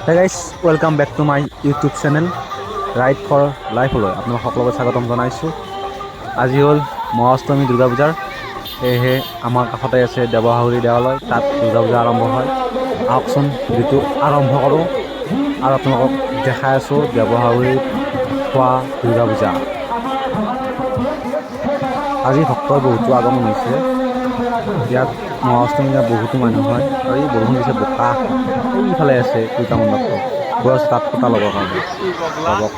Hey guys, welcome back to my YouTube channel Ride for Life লৈ আপোনালোক সকলোকে স্বাগতম জনাইছোঁ। আজি হ'ল মহাষ্টমী দুৰ্গা পূজাৰ, সেয়েহে আমাৰ কাষতে আছে দেৱহাউলী দেৱালয়, তাত দুৰ্গা পূজা আৰম্ভ হয়। আহকচোন ভিডিঅ'টো আৰম্ভ কৰোঁ আৰু আপোনালোকক দেখাই আছোঁ দেৱহাউলীত হোৱা দুৰ্গা পূজা। আজি ভক্তৰ বহুতো আগমন হৈছে। ইয়াত মহাষ্টমীত বহুতো মানুহ হয় আৰু এই বৰষুণ দিছে, বোকা এইফালে আছে পূজা মণ্ডপটো গৈ আছে তাত ফুটা ল'বৰ কাৰণে। ল'বক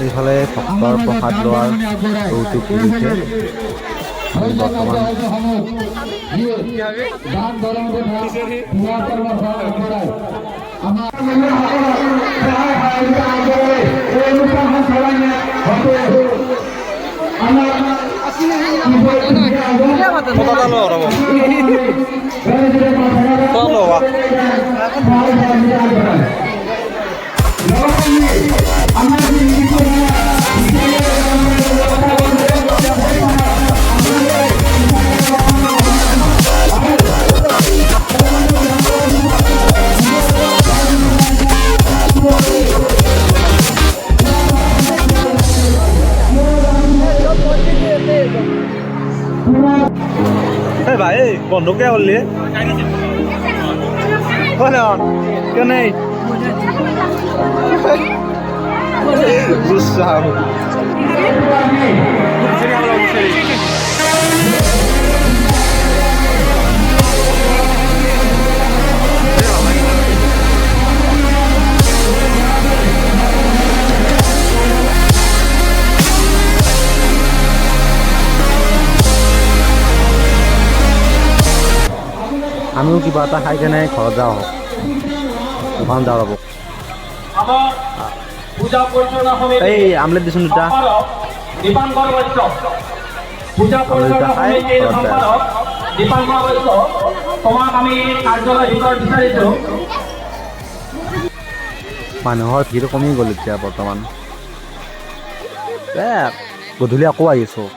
এইফালে ভক্তৰ প্ৰসাদ লোৱাৰ কৌতুক কৰিছে। বৰ্তমান ভাই বন্ধ কে কৰলি কেন আমিও কিবা এটা খাই কেনে ঘৰত যাওঁ, দোকান যাওঁ ৰ'ব। এই আমলেট দিছোন দুটা, মানুহৰ ভিৰ কমি গ'ল এতিয়া বৰ্তমান। গধূলি আকৌ আহিছোঁ।